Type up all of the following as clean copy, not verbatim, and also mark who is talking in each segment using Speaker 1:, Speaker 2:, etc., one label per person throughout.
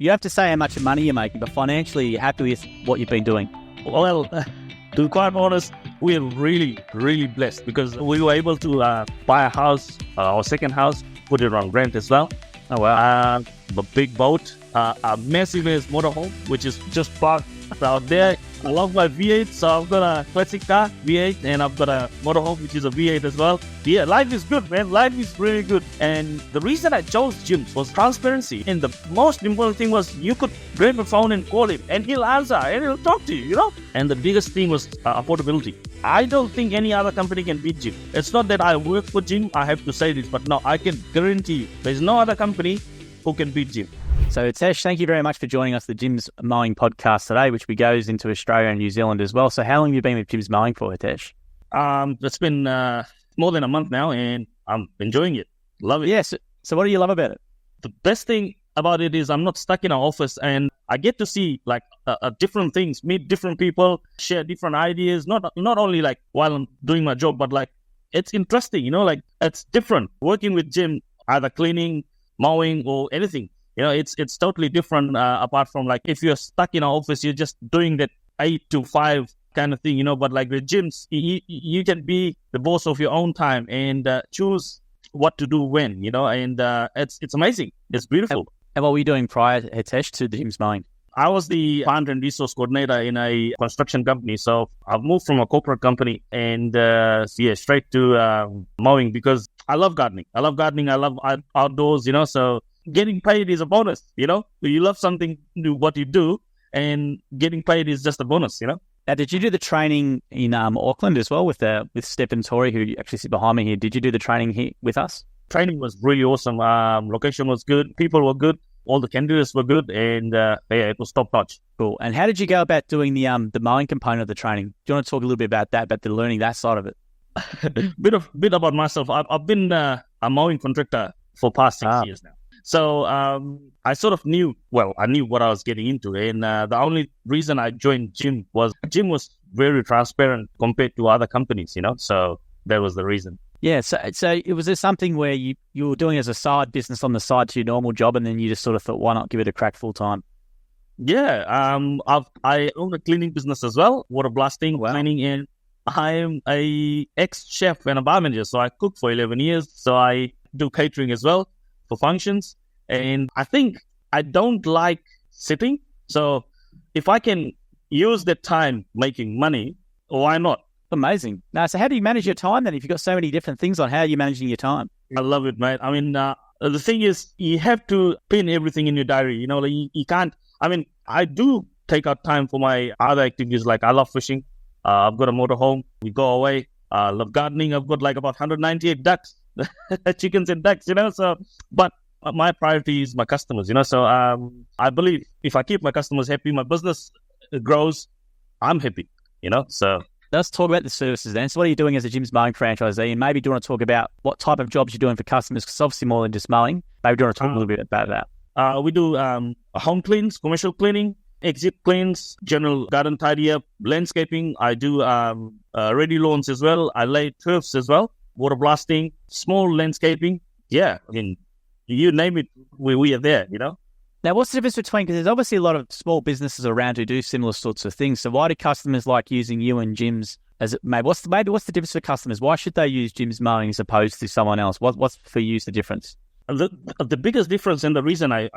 Speaker 1: You have to say how much money you're making, but financially, you're happy with what you've been doing.
Speaker 2: Well, to be quite honest, we're really, really blessed because we were able to buy a house, our second house, put it on rent as well.
Speaker 1: Oh, wow.
Speaker 2: A big boat, a massive motorhome, which is just parked out there. I love my V8, so I've got a classic car, V8, and I've got a motorhome, which is a V8 as well. Yeah, life is good, man. Life is really good. And the reason I chose gyms was transparency. And the most important thing was you could grab a phone and call him, and he'll answer, and he'll talk to you, you know? And the biggest thing was affordability. I don't think any other company can beat Gym. It's not that I work for Gym, I have to say this, but no, I can guarantee you, there's no other company who can beat Gym.
Speaker 1: So, Hitesh, thank you very much for joining us, the Jim's Mowing podcast today, which goes into Australia and New Zealand as well. So how long have you been with Jim's Mowing for, Hitesh?
Speaker 2: It's been more than a month now, and I'm enjoying it. Love it.
Speaker 1: Yes. So what do you love about it?
Speaker 2: The best thing about it is I'm not stuck in an office, and I get to see like different things, meet different people, share different ideas, not only like while I'm doing my job, but like it's interesting, you know, like it's different. Working with Jim, either cleaning, mowing, or anything. You know, it's totally different apart from like if you're stuck in an office, you're just doing that 8 to 5 kind of thing, you know. But like with gyms, you can be the boss of your own time and choose what to do when, you know, and it's amazing. It's beautiful.
Speaker 1: And what were you doing prior, Hitesh, to the Jim's Mowing?
Speaker 2: I was the fund and resource coordinator in a construction company. So I've moved from a corporate company and straight to mowing because I love gardening. I love outdoors, you know, so getting paid is a bonus, you know. You love something, do what you do, and getting paid is just a bonus, you know.
Speaker 1: Now, did you do the training in Auckland as well with Steph and Tori, who actually sit behind me here? Did you do the training here with us?
Speaker 2: Training was really awesome. Location was good. People were good. All the candidates were good, and it was top notch.
Speaker 1: Cool. And how did you go about doing the mowing component of the training? Do you want to talk a little bit about that, about the learning that side of it?
Speaker 2: bit about myself. I've been a mowing contractor for past 6 years now. So I sort of knew what I was getting into. And the only reason I joined Jim was very transparent compared to other companies, you know. So that was the reason.
Speaker 1: Yeah. So was there something where you were doing as a side business on the side to your normal job, and then you just sort of thought, why not give it a crack full time?
Speaker 2: Yeah. I own a cleaning business as well, water blasting, cleaning, and I am a ex-chef and a bar manager. So I cooked for 11 years. So I do catering as well for functions, and I think I don't like sitting. So if I can use that time making money, why not?
Speaker 1: Amazing. Now, so how do you manage your time then? If you've got so many different things on, how are you managing your time?
Speaker 2: I love it, mate. I mean, the thing is, you have to pin everything in your diary. You know, like you can't. I mean, I do take out time for my other activities. Like I love fishing. I've got a motorhome. We go away. I love gardening. I've got like about 198 ducks. Chickens and ducks, you know. So, but my priority is my customers, you know. So I believe if I keep my customers happy, my business grows, I'm happy, you know. So
Speaker 1: let's talk about the services then. So what are you doing as a Jim's Mowing franchisee? And maybe do you want to talk about what type of jobs you're doing for customers? Because obviously more than just mowing. Maybe do you want to talk a little bit about that?
Speaker 2: We do home cleans, commercial cleaning, exit cleans, general garden tidy up, landscaping. I do ready lawns as well. I lay turfs as well. Water blasting, small landscaping. Yeah, I mean, you name it, we are there, you know.
Speaker 1: Now, what's the difference between, because there's obviously a lot of small businesses around who do similar sorts of things. So why do customers like using you and Jim's as maybe what's the difference for customers? Why should they use Jim's Mowing as opposed to someone else? What's for you the difference?
Speaker 2: The biggest difference, and the reason I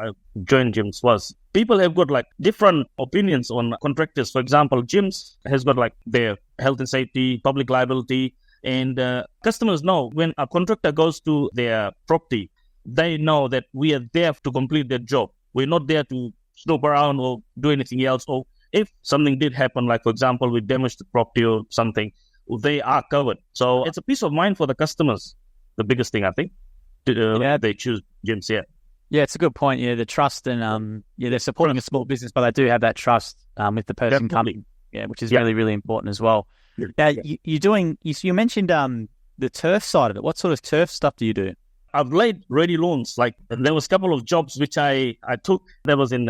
Speaker 2: joined Jim's, was people have got like different opinions on contractors. For example, Jim's has got like their health and safety, public liability. And customers know when a contractor goes to their property, they know that we are there to complete their job. We're not there to snoop around or do anything else. Or if something did happen, like, for example, we damaged the property or something, they are covered. So it's a peace of mind for the customers. The biggest thing, I think, they choose Jim's, yeah.
Speaker 1: Yeah, it's a good point. Yeah, the trust and, they're supporting a small business, but they do have that trust with the person coming, which is really, really important as well. Now, you mentioned the turf side of it. What sort of turf stuff do you do?
Speaker 2: I've laid ready lawns. Like there was a couple of jobs which I took that was in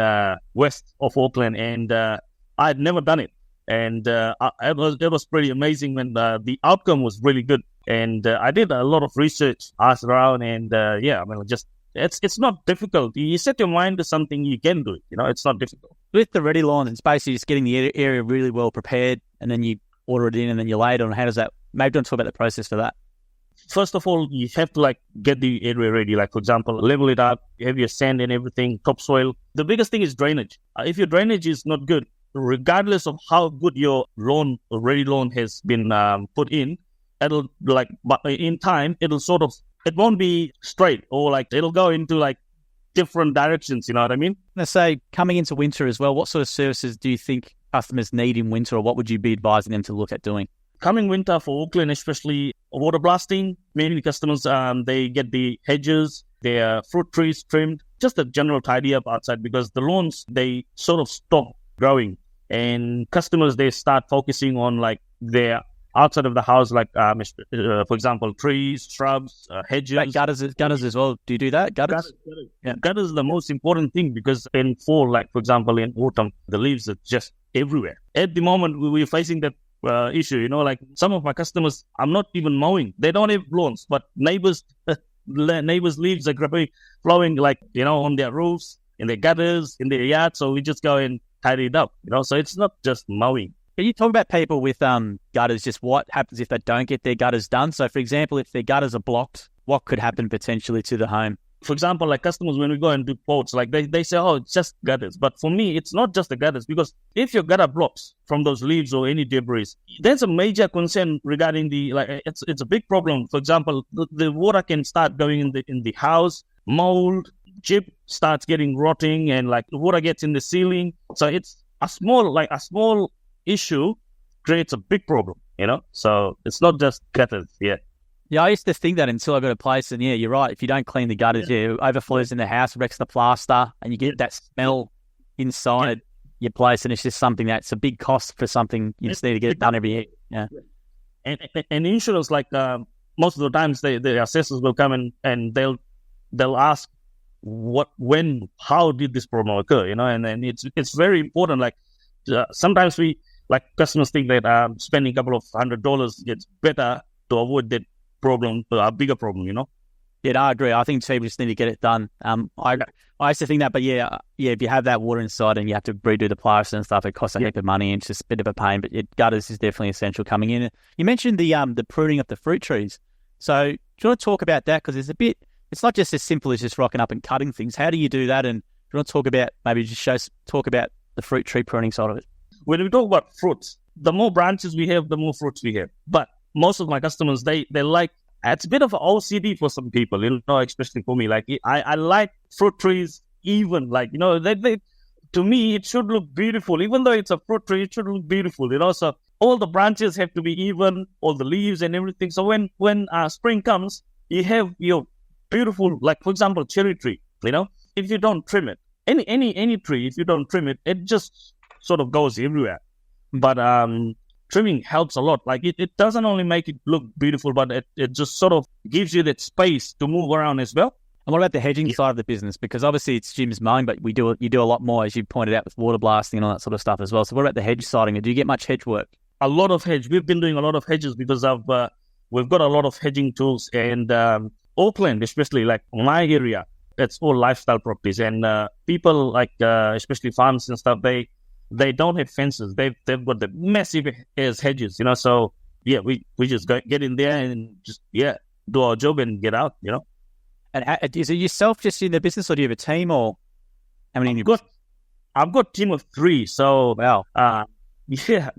Speaker 2: west of Auckland, and I had never done it. And it was pretty amazing when the outcome was really good. And I did a lot of research, asked around, and I just It's not difficult. You set your mind to something, you can do it. It's not difficult.
Speaker 1: With the ready lawns, it's basically just getting the area really well prepared, and then you order it in, and then you lay it on. How does that? Maybe don't talk about the process for that.
Speaker 2: First of all, you have to get the area ready. For example, level it up, have your sand and everything, topsoil. The biggest thing is drainage. If your drainage is not good, regardless of how good your lawn or ready lawn has been put in, it'll in time, it won't be straight, or it'll go into different directions. You know what I mean?
Speaker 1: Let's say coming into winter as well, what sort of services do you think customers need in winter, or what would you be advising them to look at doing?
Speaker 2: Coming winter for Auckland, especially water blasting, many customers, they get the hedges, their fruit trees trimmed, just a general tidy up outside, because the lawns, they sort of stop growing, and customers, they start focusing on their outside of the house, for example, trees, shrubs, hedges.
Speaker 1: Gutters as well. Do you do that? Gutters?
Speaker 2: Yeah. Gutters is the most important thing, because in fall, for example, in autumn, the leaves are just everywhere. At the moment, we're facing that issue. Some of my customers, I'm not even mowing. They don't have lawns, but neighbors' leaves are flowing on their roofs, in their gutters, in their yard. So we just go and tidy it up. So it's not just mowing.
Speaker 1: Can you talk about people with gutters, just what happens if they don't get their gutters done? So, for example, if their gutters are blocked, what could happen potentially to the home?
Speaker 2: For example, customers, when we go and do quotes, they say, oh, it's just gutters. But for me, it's not just the gutters, because if your gutter blocks from those leaves or any debris, there's a major concern regarding it's a big problem. For example, the water can start going in the house, mold, chip starts getting rotting, and the water gets in the ceiling. So it's a small issue creates a big problem, So it's not just gutters, yeah.
Speaker 1: Yeah, I used to think that until I got a place, and yeah, you're right. If you don't clean the gutters, it overflows in the house, wrecks the plaster, and you get that smell inside your place, and it's just something that's a big cost for something you just need to get it done every year. Yeah,
Speaker 2: and insurance, most of the times, the assessors will come and they'll ask how did this problem occur, and then it's very important. Sometimes we customers think that spending a couple of $100, it's better to avoid that problem, a bigger problem,
Speaker 1: Yeah, I agree. I think people just need to get it done. I used to think that, but yeah, if you have that water inside and you have to redo the plaster and stuff, it costs a heap of money and it's just a bit of a pain. But gutters is definitely essential coming in. You mentioned the pruning of the fruit trees. So do you want to talk about that? Because it's not just as simple as just rocking up and cutting things. How do you do that? And do you want to talk about, talk about the fruit tree pruning side of it?
Speaker 2: When we talk about fruits, the more branches we have, the more fruits we have. But most of my customers, they like, it's a bit of an OCD for some people, especially for me. I like fruit trees even, to me, it should look beautiful. Even though it's a fruit tree, it should look beautiful, So all the branches have to be even, all the leaves and everything. So when spring comes, you have your beautiful, for example, cherry tree, if you don't trim it, any tree, if you don't trim it, it just sort of goes everywhere. But trimming helps a lot. It doesn't only make it look beautiful, but it just sort of gives you that space to move around as well.
Speaker 1: And what about the hedging side of the business? Because obviously it's Jim's mowing, but you do a lot more, as you pointed out, with water blasting and all that sort of stuff as well. So what about the hedge siding? Do you get much hedge work?
Speaker 2: A lot of hedge. We've been doing a lot of hedges because we've got a lot of hedging tools. And Auckland, especially my area, it's all lifestyle properties. And people especially farms and stuff, they don't have fences. They've got the massive as hedges, So yeah, we just get in there and just do our job and get out,
Speaker 1: And is it yourself just in the business, or do you have a team, or how many?
Speaker 2: I've got a team of 3. So
Speaker 1: wow,
Speaker 2: yeah.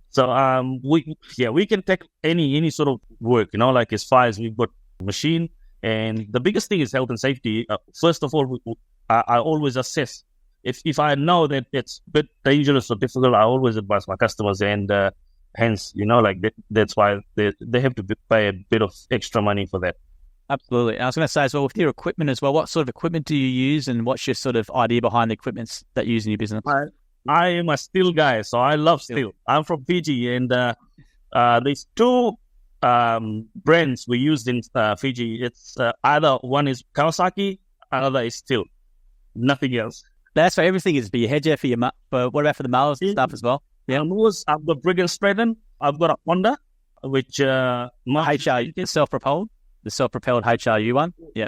Speaker 2: So we can take any sort of work, as far as we've got machine. And the biggest thing is health and safety. First of all, I always assess. If I know that it's a bit dangerous or difficult, I always advise my customers, and hence, that's why they have to pay a bit of extra money for that.
Speaker 1: Absolutely. And I was going to say as well, with your equipment as well, what sort of equipment do you use, and what's your sort of idea behind the equipment that you use in your business?
Speaker 2: I am a steel guy, so I love steel. I'm from Fiji, and there's 2 brands we used in Fiji. It's either one is Kawasaki, another is steel. Nothing else.
Speaker 1: That's for everything. Is for your hedger, for what about for the mowers and stuff as well?
Speaker 2: Yeah, I've got Brigg & Stratton. I've got a Honda, which
Speaker 1: HR self-propelled, the self-propelled HRU one. Yeah.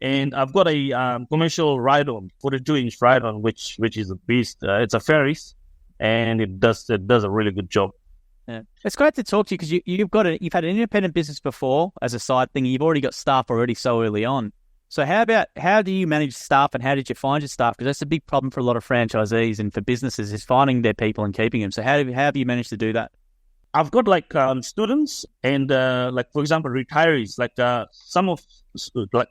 Speaker 2: And I've got a commercial ride-on, 42-inch ride-on, which is a beast. It's a Ferris, and it does a really good job.
Speaker 1: Yeah. It's great to talk to you because you've had an independent business before as a side thing. You've already got staff already so early on. So how do you manage staff, and how did you find your staff? Because that's a big problem for a lot of franchisees and for businesses is finding their people and keeping them. So how have you managed to do that?
Speaker 2: I've got students and for example retirees.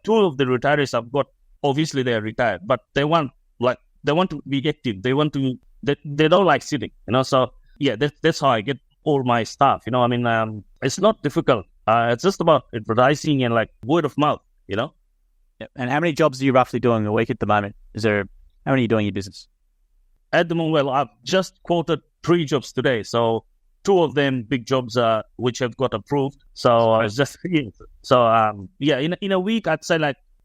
Speaker 2: Two of the retirees I've got, obviously they are retired, but they want to be active. They don't like sitting, So yeah, that's how I get all my staff. I mean, it's not difficult. It's just about advertising and word of mouth.
Speaker 1: Yep. And how many jobs are you roughly doing a week at the moment? How many are you doing in your business?
Speaker 2: At the moment, I've just quoted 3 jobs today. So 2 of them big jobs which have got approved. So it's just in a week I'd say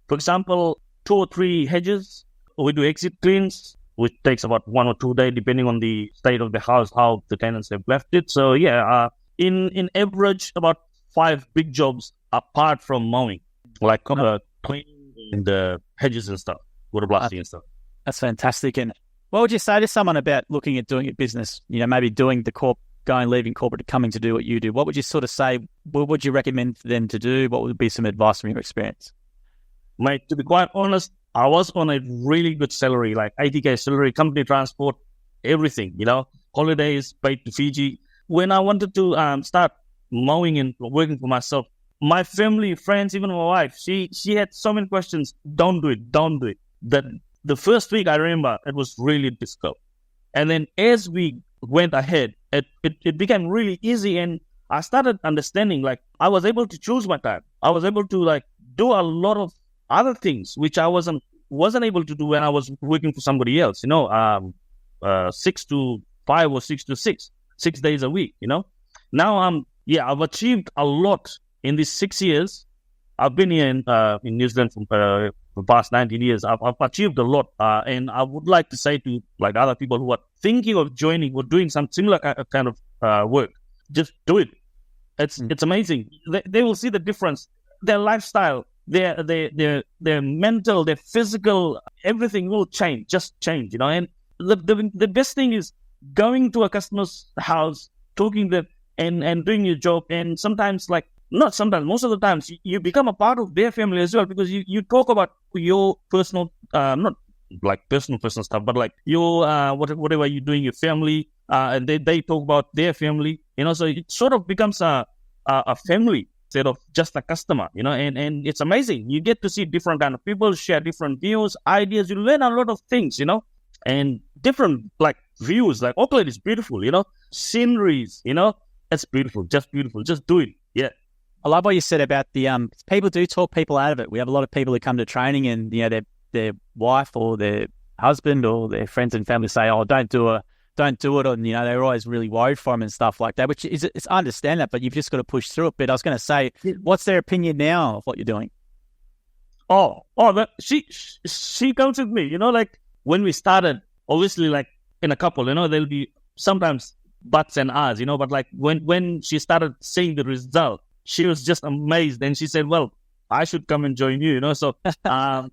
Speaker 2: for example 2 or 3 hedges. We do exit cleans, which takes about 1 or 2 days depending on the state of the house, how the tenants have left it. So in average about 5 big jobs apart from mowing, cleaning and the hedges and stuff, water blasting and stuff.
Speaker 1: That's fantastic. And what would you say to someone about looking at doing a business? Maybe doing the leaving corporate, coming to do what you do. What would you sort of say? What would you recommend for them to do? What would be some advice from your experience?
Speaker 2: Mate, to be quite honest, I was on a really good salary, like 80K salary, company transport, everything, holidays, paid to Fiji. When I wanted to start mowing and working for myself, my family, friends, even my wife, she had so many questions. Don't do it. The first week, I remember, it was really difficult. And then as we went ahead, it became really easy, and I started understanding, I was able to choose my time. I was able to, do a lot of other things, which I wasn't able to do when I was working for somebody else, 6 to 5 or 6 to 6 days a week, Now, I've achieved a lot in these 6 years. I've been here in New Zealand for the past 19 years. I've achieved a lot, and I would like to say to other people who are thinking of joining or doing some similar kind of work, just do it. It's amazing. They will see the difference. Their lifestyle, their mental, their physical, everything will change. Just change, And the best thing is going to a customer's house, talking to them, and doing your job. And sometimes, not sometimes, most of the times, you become a part of their family as well, because you talk about your personal, not personal stuff, but your whatever you're doing, your family, and they talk about their family, So it sort of becomes a family instead of just a customer, And it's amazing. You get to see different kind of people, share different views, ideas. You learn a lot of things, and different views. Auckland is beautiful, sceneries, It's beautiful, just do it. Yeah.
Speaker 1: I love what you said about the people do talk people out of it. We have a lot of people who come to training and their wife or their husband or their friends and family say, "Oh, don't do it," and they're always really worried for them and stuff like that. Which I understand that, but you've just got to push through it. But I was going to say, what's their opinion now of what you're doing?
Speaker 2: She comes with me. When we started, obviously, in a couple, there'll be sometimes buts and ahs, But when she started seeing the result, she was just amazed, and she said, "Well, I should come and join you." So, and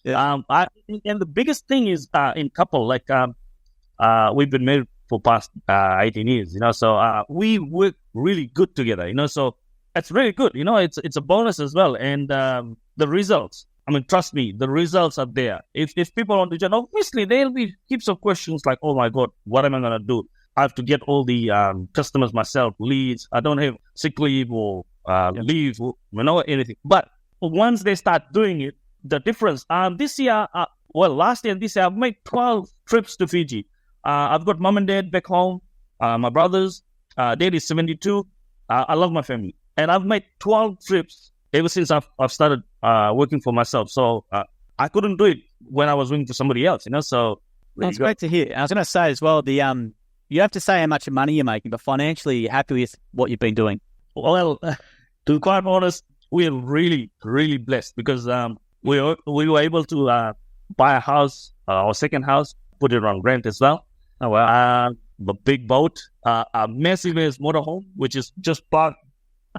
Speaker 2: the biggest thing is in couple, we've been married for past 18 years, So we work really good together, So it's really good, It's a bonus as well, and the results. I mean, trust me, the results are there. If people want to join, obviously there'll be heaps of questions "Oh my God, what am I gonna do? I have to get all the customers myself, leads. I don't have sick leave or leave, or, anything." But once they start doing it, the difference. This year, last year and this year, I've made 12 trips to Fiji. I've got mom and dad back home, my brothers. Dad is 72. I love my family, and I've made 12 trips ever since I've started working for myself. So I couldn't do it when I was working for somebody else, So
Speaker 1: that's great to hear. I was going to say as well, you have to say how much money you're making, but financially, you're happy with what you've been doing.
Speaker 2: Well, to be quite honest, we are really, really blessed because we were able to buy a house, our second house, put it on rent as well.
Speaker 1: Oh, wow.
Speaker 2: A big boat, a massive motorhome, which is just parked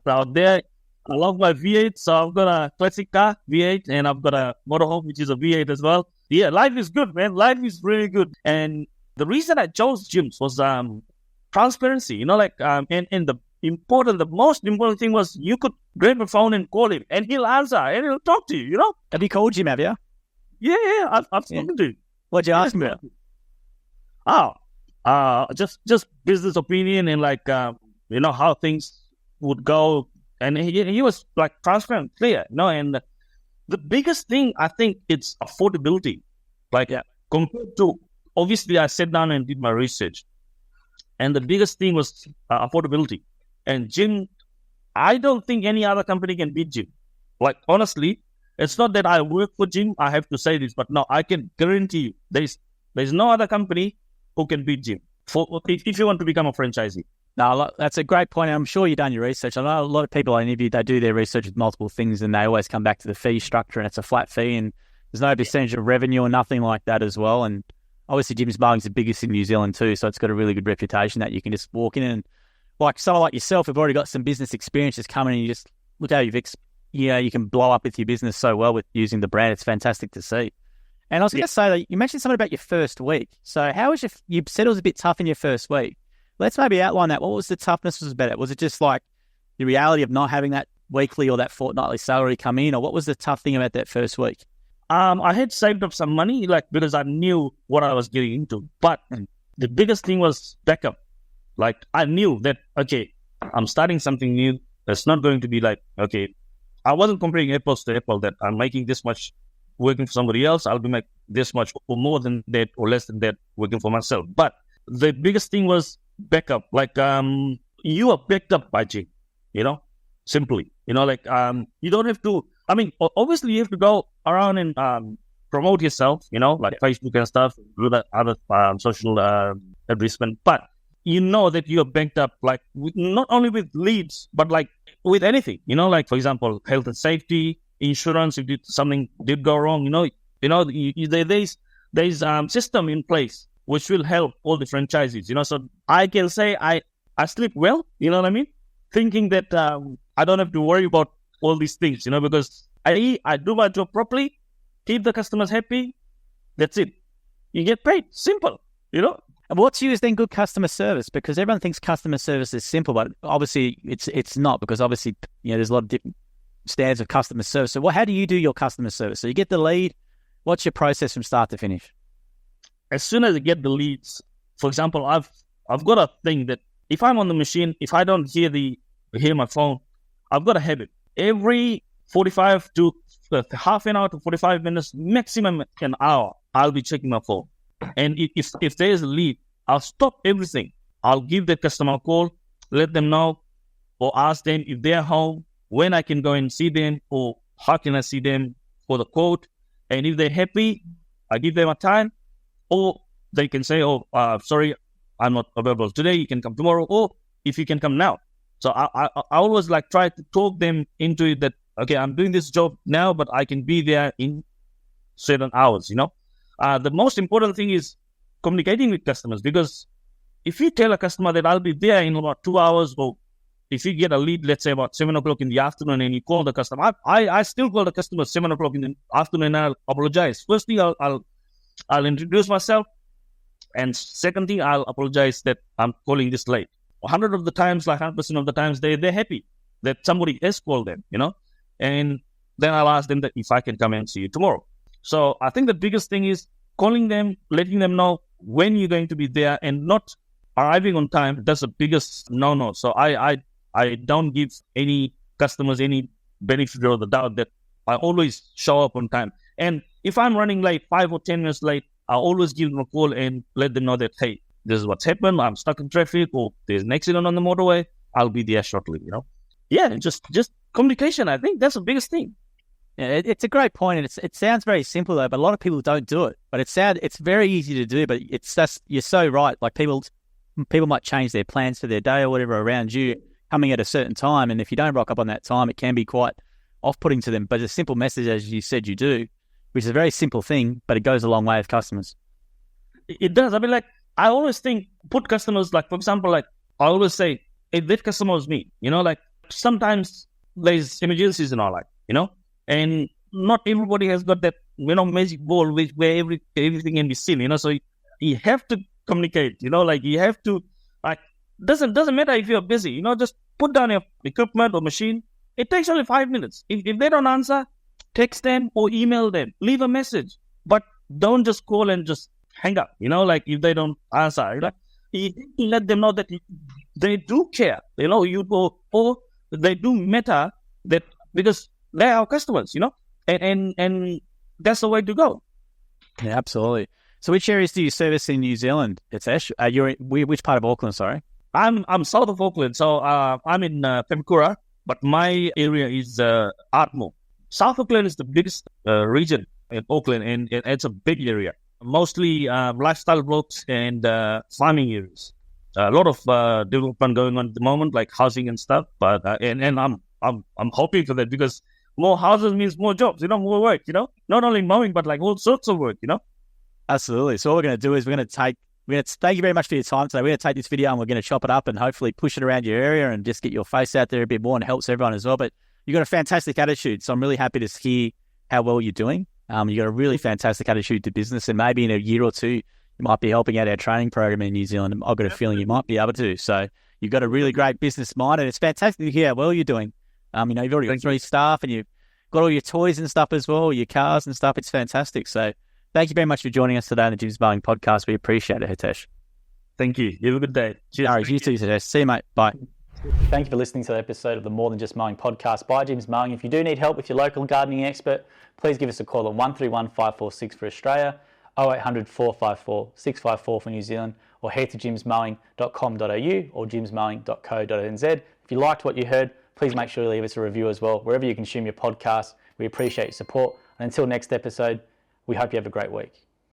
Speaker 2: out there. I love my V8. So I've got a classic car, V8, and I've got a motorhome, which is a V8 as well. Yeah, life is good, man. Life is really good. And the reason I chose gyms was transparency, and the most important thing was you could grab a phone and call him, and he'll answer, and he'll talk to you,
Speaker 1: Have you called Jim, have you?
Speaker 2: Yeah, I've spoken to him.
Speaker 1: What'd you ask him about?
Speaker 2: Just business opinion and how things would go. And he was like transparent, clear, and the biggest thing, I think, it's affordability. Compared to, obviously, I sat down and did my research. And the biggest thing was affordability. And Jim, I don't think any other company can beat Jim. Like, honestly, it's not that I work for Jim. I have to say this, but no, I can guarantee you there's no other company who can beat Jim if you want to become a franchisee.
Speaker 1: No, that's a great point. I'm sure you've done your research. I know a lot of people I interview, they do their research with multiple things, and they always come back to the fee structure, and it's a flat fee, and there's no percentage of revenue or nothing like that as well. And obviously, Jim's Mowing is the biggest in New Zealand too, so it's got a really good reputation that you can just walk in and, like someone like yourself, have already got some business experience, just coming and you just look how you can blow up with your business so well with using the brand. It's fantastic to see. And I was going to say that you mentioned something about your first week. So how was you said it was a bit tough in your first week. Let's maybe outline that. What was the toughness about it? Was it just like the reality of not having that weekly or that fortnightly salary come in, or what was the tough thing about that first week?
Speaker 2: I had saved up some money, because I knew what I was getting into. But the biggest thing was backup. I knew that, okay, I'm starting something new. It's not going to be I wasn't comparing apples to apples, that I'm making this much working for somebody else. I'll be making this much or more than that or less than that working for myself. But the biggest thing was backup. You are backed up by Jim, simply. You don't have to, obviously you have to go around and promote yourself, Facebook and stuff, do the other social advertisement. But you know that you're backed up, not only with leads, but with anything, for example, health and safety, insurance. If something did go wrong, there's system in place which will help all the franchisees, So I can say I sleep well, thinking that I don't have to worry about all these things, because I do my job properly, keep the customers happy. That's it. You get paid. Simple,
Speaker 1: And what's used in good customer service? Because everyone thinks customer service is simple, but obviously it's not, because obviously there's a lot of different standards of customer service. So how do you do your customer service? So you get the lead. What's your process from start to finish?
Speaker 2: As soon as I get the leads, for example, I've got a thing that if I'm on the machine, if I don't hear my phone, I've got a habit. Every 45 to half an hour to 45 minutes, maximum an hour, I'll be checking my phone. And if there's a lead, I'll stop everything. I'll give the customer a call, let them know, or ask them if they're home, when I can go and see them, or how can I see them for the quote. And if they're happy, I give them a time, or they can say, sorry, I'm not available today, you can come tomorrow, or if you can come now. So I always try to talk them into it that, okay, I'm doing this job now, but I can be there in certain hours, The most important thing is communicating with customers, because if you tell a customer that I'll be there in about 2 hours, or if you get a lead, let's say about 7 o'clock in the afternoon, and you call the customer, I still call the customer 7 o'clock in the afternoon, and I'll apologize. First thing, I'll introduce myself, and second thing, I'll apologize that I'm calling this late. 100% of the times, they're happy that somebody has called them, and then I'll ask them that if I can come and see you tomorrow. So I think the biggest thing is calling them, letting them know when you're going to be there, and not arriving on time. That's the biggest no-no. So I don't give any customers any benefit of the doubt that I always show up on time. And if I'm running late, 5 or 10 minutes late, I always give them a call and let them know that, hey, this is what's happened. I'm stuck in traffic, or there's an accident on the motorway. I'll be there shortly, Yeah, just communication. I think that's the biggest thing.
Speaker 1: Yeah, it's a great point, and it sounds very simple though, but a lot of people don't do it. But it's very easy to do, but you're so right. People might change their plans for their day or whatever around you coming at a certain time, and if you don't rock up on that time, it can be quite off-putting to them. But a simple message, as you said, you do, which is a very simple thing, but it goes a long way with customers.
Speaker 2: It does. I always think, put customers, for example, I always say, if that customer was me, sometimes there's emergencies in our life, and not everybody has got that, magic ball where everything can be seen, so you have to communicate, like you have to, like, doesn't matter if you're busy, just put down your equipment or machine. It takes only 5 minutes. If they don't answer, text them or email them, leave a message, but don't just call and just hang up, like if they don't answer, you let them know that they do care, or they do matter, that because they're our customers, and that's the way to go.
Speaker 1: Yeah, absolutely. So which areas do you service in New Zealand, Hitesh? Which part of Auckland, sorry?
Speaker 2: I'm south of Auckland, so I'm in Pemkura, but my area is Ardmore. South Auckland is the biggest region in Auckland, and it's a big area. Mostly lifestyle blocks and farming areas. A lot of development going on at the moment, like housing and stuff. But and I'm hoping for that, because more houses means more jobs, more work, not only mowing, but like all sorts of work,
Speaker 1: Absolutely. So what we're going to do is thank you very much for your time today. We're going to take this video and we're going to chop it up and hopefully push it around your area and just get your face out there a bit more, and helps everyone as well. But you've got a fantastic attitude, so I'm really happy to hear how well you're doing. You've got a really fantastic attitude to business, and maybe in a year or two, you might be helping out our training program in New Zealand. I've got a feeling you might be able to. So you've got a really great business mind, and it's fantastic to hear how well you're doing. You've already got 3 staff, and you've got all your toys and stuff as well, your cars and stuff. It's fantastic. So thank you very much for joining us today on the Jim's Mowing podcast. We appreciate it, Hitesh.
Speaker 2: Thank you. You have a good day. Cheers.
Speaker 1: All right, you too, Hitesh. See you, mate. Bye. Thank you for listening to the episode of the More Than Just Mowing podcast by Jim's Mowing. If you do need help with your local gardening expert, please give us a call on 131 546 for Australia, 0800 454 654 for New Zealand, or head to jimsmowing.com.au or jimsmowing.co.nz. If you liked what you heard, please make sure to leave us a review as well, wherever you consume your podcast. We appreciate your support. And until next episode, we hope you have a great week.